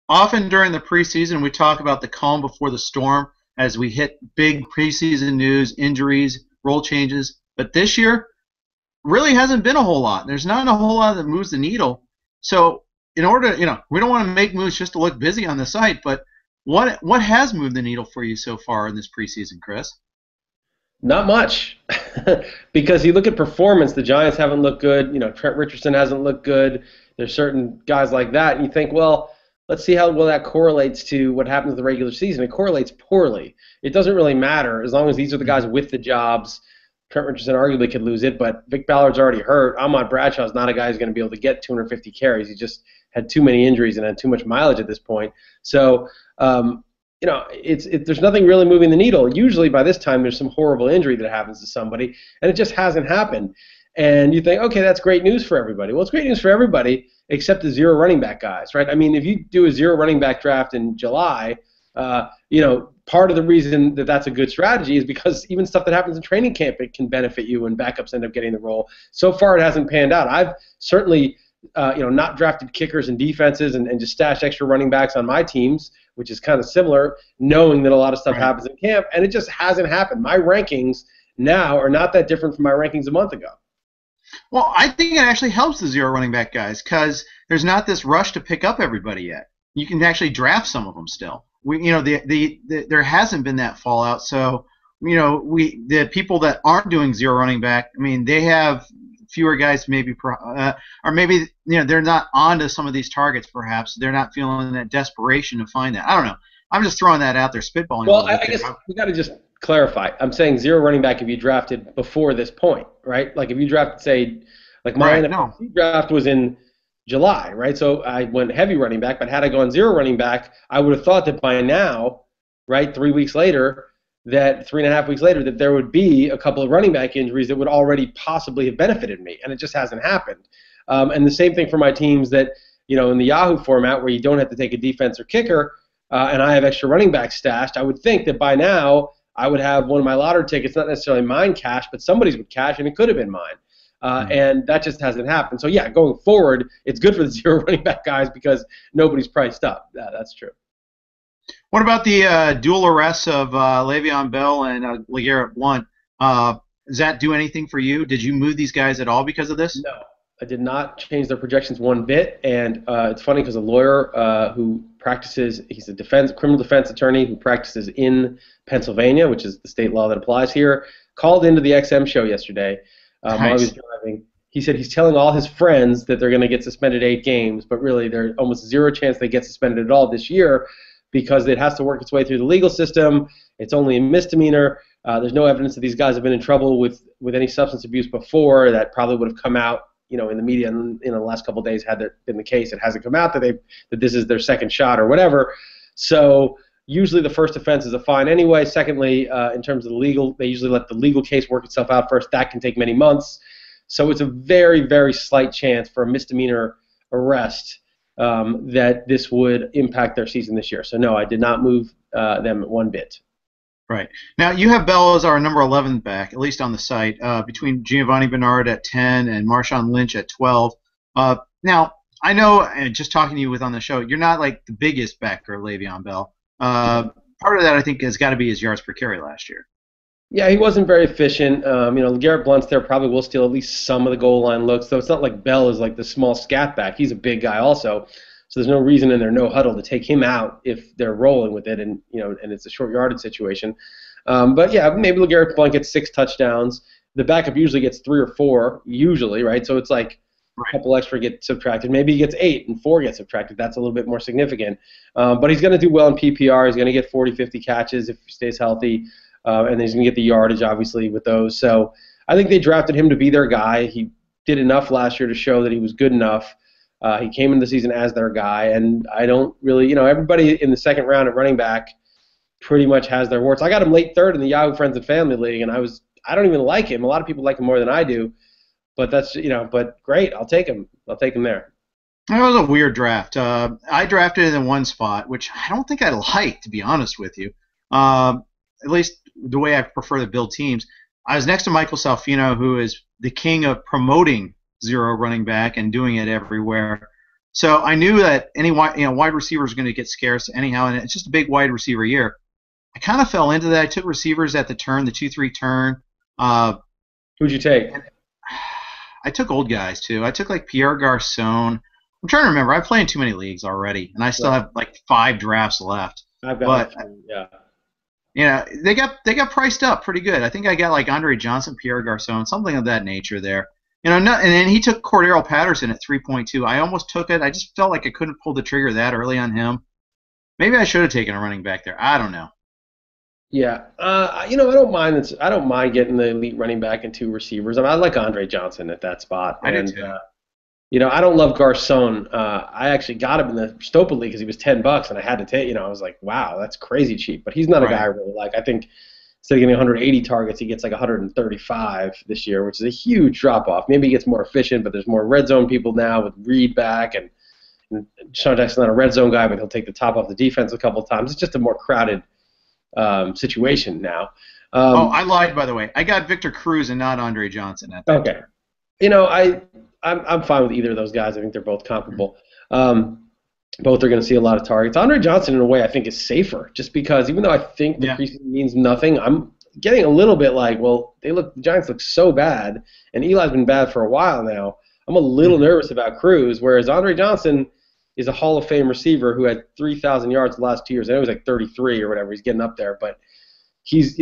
often during the preseason we talk about the calm before the storm as we hit big preseason news, injuries, role changes. But this year really hasn't been a whole lot. There's not a whole lot that moves the needle. So in order, we don't want to make moves just to look busy on the site, but what has moved the needle for you so far in this preseason, Chris? Not much, because you look at performance. The Giants haven't looked good. Trent Richardson hasn't looked good. There's certain guys like that, and you think, well, let's see how well that correlates to what happens in the regular season. It correlates poorly. It doesn't really matter as long as these are the guys with the jobs. Trent Richardson arguably could lose it, but Vic Ballard's already hurt. Ahmad Bradshaw's not a guy who's going to be able to get 250 carries. He just had too many injuries and had too much mileage at this point. So, there's nothing really moving the needle. Usually by this time there's some horrible injury that happens to somebody, and it just hasn't happened. And you think, okay, that's great news for everybody. Well, it's great news for everybody except the zero running back guys, right? I mean, if you do a zero running back draft in July, part of the reason that that's a good strategy is because even stuff that happens in training camp, it can benefit you when backups end up getting the role. So far, it hasn't panned out. I've certainly, not drafted kickers and defenses and just stashed extra running backs on my teams, which is kind of similar, knowing that a lot of stuff happens in camp, and it just hasn't happened. My rankings now are not that different from my rankings a month ago. Well, I think it actually helps the zero running back guys because there's not this rush to pick up everybody yet. You can actually draft some of them still. There hasn't been that fallout. So, the people that aren't doing zero running back, I mean, they have fewer guys maybe, or maybe they're not onto some of these targets. Perhaps they're not feeling that desperation to find that. I don't know. I'm just throwing that out there, spitballing. Well, I guess we got to just clarify. I'm saying zero running back if you drafted before this point, right? Like if you drafted, say, like my NFC draft was in July, right? So I went heavy running back, but had I gone zero running back, I would have thought that by now, right, 3 weeks later, that 3.5 weeks later, that there would be a couple of running back injuries that would already possibly have benefited me, and it just hasn't happened. And the same thing for my teams that, in the Yahoo format where you don't have to take a defense or kicker, and I have extra running back stashed, I would think that by now I would have one of my lottery tickets, not necessarily mine cash, but somebody's would cash, and it could have been mine. And that just hasn't happened. So, yeah, going forward, it's good for the zero running back guys because nobody's priced up. That's true. What about the dual arrests of Le'Veon Bell and LeGarrette Blount? Does that do anything for you? Did you move these guys at all because of this? No, I did not change their projections one bit. And it's funny because a lawyer who practices, he's a criminal defense attorney who practices in Pennsylvania, which is the state law that applies here, called into the XM show yesterday while he was driving. He said he's telling all his friends that they're going to get suspended 8 games, but really there's almost zero chance they get suspended at all this year because it has to work its way through the legal system. It's only a misdemeanor. There's no evidence that these guys have been in trouble with any substance abuse before. That probably would have come out, in the media in the last couple of days had that been the case. It hasn't come out that this is their second shot or whatever. So usually the first offense is a fine anyway. Secondly, in terms of the legal, they usually let the legal case work itself out first. That can take many months. So it's a very, very slight chance for a misdemeanor arrest that this would impact their season this year. So no, I did not move them one bit. Right. Now, you have Bell as our number 11 back, at least on the site, between Giovanni Bernard at 10 and Marshawn Lynch at 12. Now, I know, and just talking to you on the show, you're not like the biggest backer of Le'Veon Bell. Part of that, I think, has got to be his yards per carry last year. Yeah, he wasn't very efficient. Garrett Blount's there probably will steal at least some of the goal line looks, though it's not like Bell is like the small scat back. He's a big guy also. So there's no reason in their no huddle to take him out if they're rolling with it, and and it's a short yardage situation. But yeah, maybe LeGarrette Blount gets 6 touchdowns. The backup usually gets 3 or 4, usually, right? So it's like a couple extra get subtracted. Maybe he gets 8 and 4 get subtracted. That's a little bit more significant. But he's going to do well in PPR. He's going to get 40, 50 catches if he stays healthy, and then he's going to get the yardage obviously with those. So I think they drafted him to be their guy. He did enough last year to show that he was good enough. He came into the season as their guy, and I don't really, everybody in the second round at running back pretty much has their warts. I got him late third in the Yahoo Friends and Family League, and I don't even like him. A lot of people like him more than I do, but that's, but great. I'll take him. I'll take him there. That was a weird draft. I drafted it in one spot, which I don't think I like, to be honest with you. At least the way I prefer to build teams. I was next to Michael Salfino, who is the king of promoting zero running back and doing it everywhere. So I knew that any wide receiver is going to get scarce anyhow, and it's just a big wide receiver year. I kind of fell into that. I took receivers at the turn, the 2-3 turn. Who'd you take? I took old guys too. I took like Pierre Garcon. I'm trying to remember. I play in too many leagues already, and I still have like 5 drafts left. I've got they got priced up pretty good. I think I got like Andre Johnson, Pierre Garcon, something of that nature there. And then he took Cordero Patterson at 3.2. I almost took it. I just felt like I couldn't pull the trigger that early on him. Maybe I should have taken a running back there. I don't know. Yeah, I don't mind this. I don't mind getting the elite running back and 2 receivers. I like Andre Johnson at that spot. I do too. I don't love Garcon. I actually got him in the Stopa League because he was $10, and I had to take. I was like, wow, that's crazy cheap. But he's not a guy I really like. I think instead of getting 180 targets, he gets like 135 this year, which is a huge drop off. Maybe he gets more efficient, but there's more red zone people now with Reed back, and Sean Jackson's not a red zone guy, but he'll take the top off the defense a couple of times. It's just a more crowded situation now. I lied, by the way. I got Victor Cruz and not Andre Johnson at that time. I'm fine with either of those guys. I think they're both comparable. Both are going to see a lot of targets. Andre Johnson, in a way, I think is safer, just because even though I think the preseason means nothing, I'm getting a little bit like, well, the Giants look so bad, and Eli's been bad for a while now. I'm a little nervous about Cruz, whereas Andre Johnson is a Hall of Fame receiver who had 3,000 yards the last 2 years. I know he was like 33 or whatever. He's getting up there, but he's,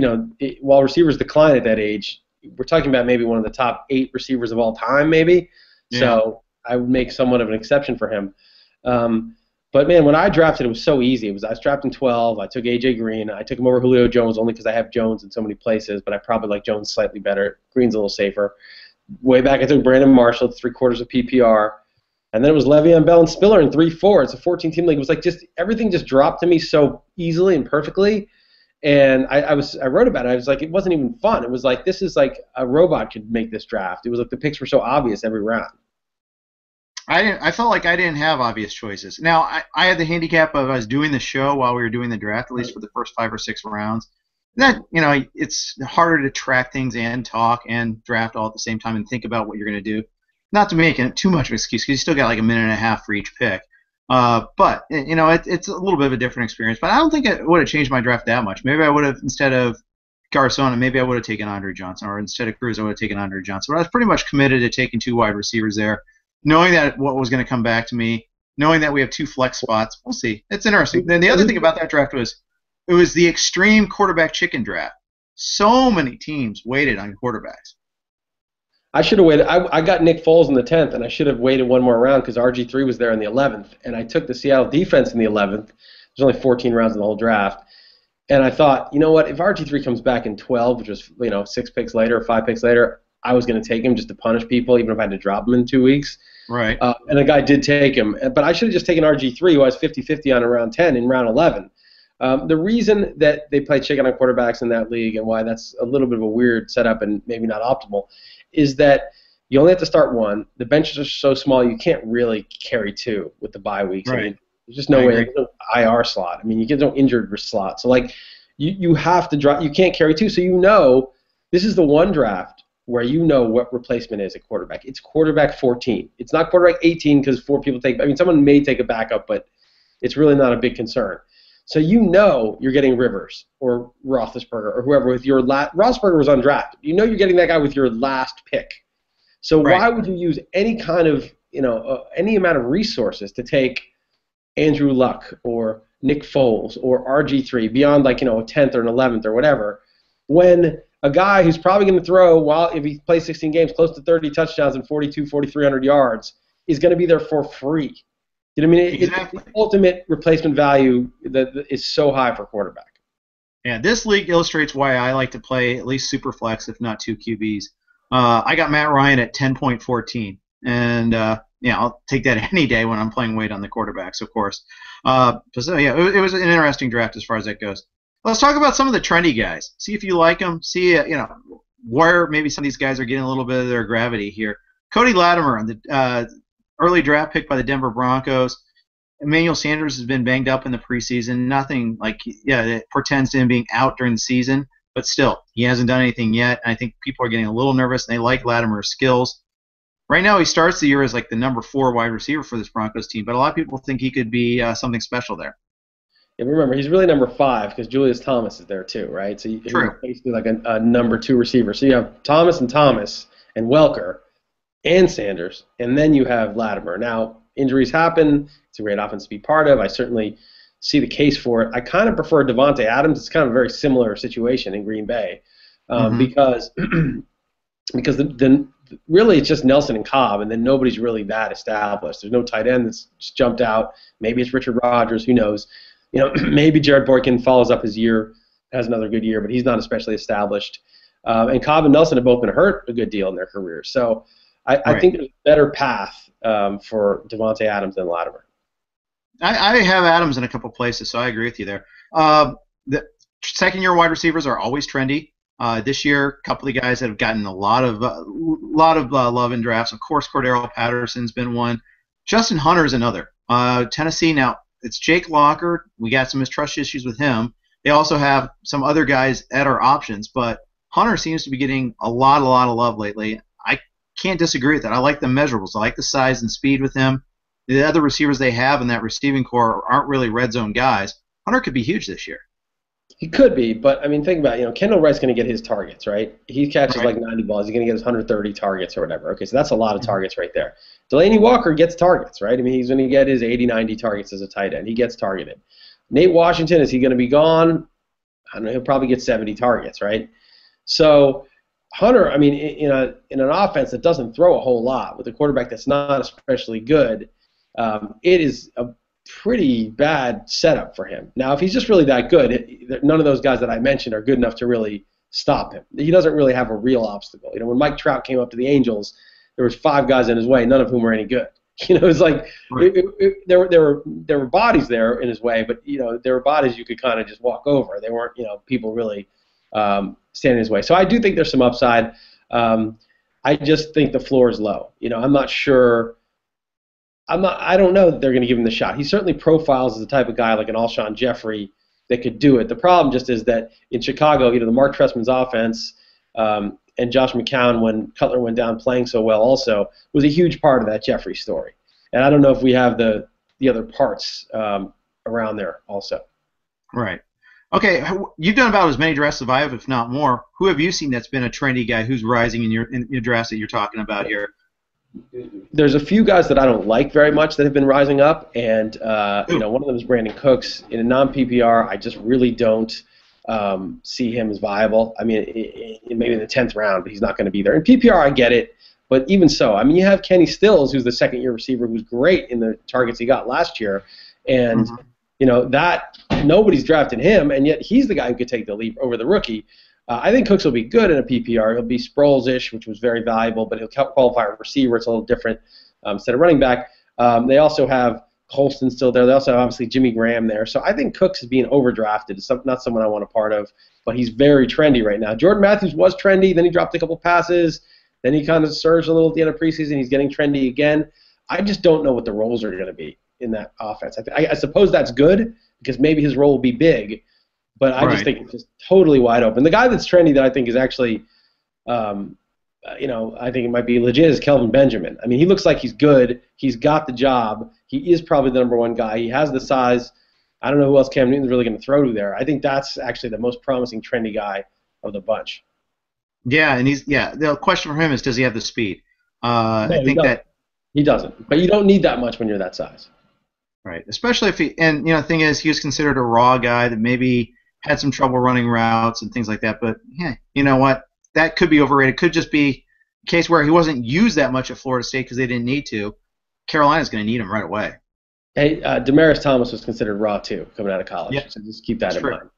while receivers decline at that age, we're talking about maybe one of the top 8 receivers of all time, maybe. Yeah. So I would make somewhat of an exception for him. But man, when I drafted, it was so easy. I was drafting 12. I took AJ Green. I took him over Julio Jones only because I have Jones in so many places, but I probably like Jones slightly better. Green's a little safer. Way back, I took Brandon Marshall at 3/4 of PPR. And then it was Le'Veon Bell and Spiller in 3-4. It's a 14-team league. It was like everything just dropped to me so easily and perfectly. And I wrote about it. I was like, it wasn't even fun. It was like, this is like a robot could make this draft. It was like the picks were so obvious every round. I felt like I didn't have obvious choices. Now, I had the handicap of I was doing the show while we were doing the draft, at least for the first 5 or 6 rounds. That, it's harder to track things and talk and draft all at the same time and think about what you're going to do. Not to make it too much of an excuse, because you still got like a minute and a half for each pick. But it's a little bit of a different experience. But I don't think it would have changed my draft that much. Maybe I would have, instead of Garcon, maybe I would have taken Andre Johnson, or instead of Cruz, I would have taken Andre Johnson. But I was pretty much committed to taking 2 wide receivers there, knowing that what was going to come back to me, knowing that we have 2 flex spots. We'll see. It's interesting. Then the other thing about that draft was it was the extreme quarterback chicken draft. So many teams waited on quarterbacks. I should have waited. I got Nick Foles in the 10th, and I should have waited one more round because RG3 was there in the 11th, and I took the Seattle defense in the 11th. There's only 14 rounds in the whole draft, and I thought, you know what? If RG3 comes back in 12, which was 6 picks later or 5 picks later, I was going to take him just to punish people, even if I had to drop him in 2 weeks. Right. And the guy did take him, but I should have just taken RG3, who I was 50-50 on in round 10 in round 11. The reason that they play chicken on quarterbacks in that league and why that's a little bit of a weird setup and maybe not optimal is that you only have to start 1. The benches are so small you can't really carry 2 with the bye weeks. Right. I mean, there's just no way. There's no IR slot. I mean, you get no injured slot. So like you have to drop. You can't carry 2. So this is the one draft where what replacement is at quarterback. It's quarterback 14. It's not quarterback 18 because 4 people take. I mean, someone may take a backup, but it's really not a big concern. So you're getting Rivers or Roethlisberger or whoever with your Roethlisberger was undrafted. You're getting that guy with your last pick. So why would you use any kind of any amount of resources to take Andrew Luck or Nick Foles or RG3 beyond like a 10th or an 11th or whatever, when a guy who's probably going to throw if he plays 16 games close to 30 touchdowns and 4,300 yards is going to be there for free. You know what I mean? Exactly. It's the ultimate replacement value that is so high for quarterback. Yeah, this league illustrates why I like to play at least super flex, if not 2 QBs. I got Matt Ryan at 10.14, and I'll take that any day when I'm playing weight on the quarterbacks, of course. It was an interesting draft as far as that goes. Let's talk about some of the trendy guys. See if you like them. See where maybe some of these guys are getting a little bit of their gravity here. Cody Latimer on the early draft pick by the Denver Broncos. Emmanuel Sanders has been banged up in the preseason. Nothing that portends to him being out during the season, but still, he hasn't done anything yet. I think people are getting a little nervous, and they like Latimer's skills. Right now, he starts the year as like the number 4 wide receiver for this Broncos team, but a lot of people think he could be something special there. Yeah, remember, he's really number 5 because Julius Thomas is there too, right? So he's True. basically like a number 2 receiver. So you have Thomas and Welker and Sanders, and then you have Latimer. Now, injuries happen. It's a great offense to be part of. I certainly see the case for it. I kind of prefer Devontae Adams. It's kind of a very similar situation in Green Bay because really it's just Nelson and Cobb, and then nobody's really that established. There's no tight end that's just jumped out. Maybe it's Richard Rodgers. Who knows? Maybe Jared Boykin follows up his year, has another good year, but he's not especially established. And Cobb and Nelson have both been hurt a good deal in their careers. So I think there's a better path for Devontae Adams than Latimer. I have Adams in a couple places, so I agree with you there. The second-year wide receivers are always trendy. This year, a couple of guys that have gotten a lot of love in drafts. Of course, Cordero Patterson's been one. Justin Hunter's another. Tennessee, now, it's Jake Locker. We got some mistrust issues with him. They also have some other guys at our options, but Hunter seems to be getting a lot of love lately. I can't disagree with that. I like the measurables. I like the size and speed with him. The other receivers they have in that receiving core aren't really red zone guys. Hunter could be huge this year. He could be, but I mean, think about it. Kendall Wright's going to get his targets, right? He catches like 90 balls. He's going to get his 130 targets or whatever. Okay, so that's a lot of targets right there. Delaney Walker gets targets, right? I mean, he's going to get his 80, 90 targets as a tight end. He gets targeted. Nate Washington, is he going to be gone? I don't know. He'll probably get 70 targets, right? So Hunter, I mean, in an offense that doesn't throw a whole lot with a quarterback that's not especially good, it is a pretty bad setup for him. Now, if he's just really that good, none of those guys that I mentioned are good enough to really stop him. He doesn't really have a real obstacle. When Mike Trout came up to the Angels, there was 5 guys in his way, none of whom were any good. It's like there were bodies there in his way, but there were bodies you could kind of just walk over. They weren't people really standing in his way. So I do think there's some upside. I just think the floor is low. I'm not sure. I don't know that they're going to give him the shot. He certainly profiles as the type of guy like an Alshon Jeffrey that could do it. The problem just is that in Chicago, the Mark Trestman's offense and Josh McCown, when Cutler went down playing so well also, was a huge part of that Jeffrey story. And I don't know if we have the other parts around there also. Right. Okay, you've done about as many drafts as I have, if not more. Who have you seen that's been a trendy guy who's rising in your drafts that you're talking about here? There's a few guys that I don't like very much that have been rising up, and one of them is Brandon Cooks. In a non-PPR, I just really don't see him as viable. I mean, maybe in the 10th round, but he's not going to be there. In PPR, I get it, but even so, I mean, you have Kenny Stills, who's the second-year receiver, who's great in the targets he got last year, and that nobody's drafted him, and yet he's the guy who could take the leap over the rookie. I think Cooks will be good in a PPR. He'll be Sproles-ish, which was very valuable, but he'll qualify as receiver. It's a little different instead of running back. They also have Colston still there. They also have, obviously, Jimmy Graham there. So I think Cooks is being overdrafted. It's not someone I want a part of, but he's very trendy right now. Jordan Matthews was trendy. Then he dropped a couple passes. Then he kind of surged a little at the end of preseason. He's getting trendy again. I just don't know what the roles are going to be in that offense. I suppose that's good because maybe his role will be big, but I just think it's just totally wide open. The guy that's trendy that I think is actually, I think it might be legit is Kelvin Benjamin. I mean, he looks like he's good. He's got the job. He is probably the number 1 guy. He has the size. I don't know who else Cam Newton's really going to throw to there. I think that's actually the most promising trendy guy of the bunch. Yeah, and the question for him is, does he have the speed? I think that he doesn't. But you don't need that much when you're that size. Right, especially if the thing is, he was considered a raw guy that maybe had some trouble running routes and things like that. But you know what? That could be overrated. Could just be a case where he wasn't used that much at Florida State because they didn't need to. Carolina's going to need him right away. Hey, Demaryius Thomas was considered raw too, coming out of college. Yeah. So just keep that in mind.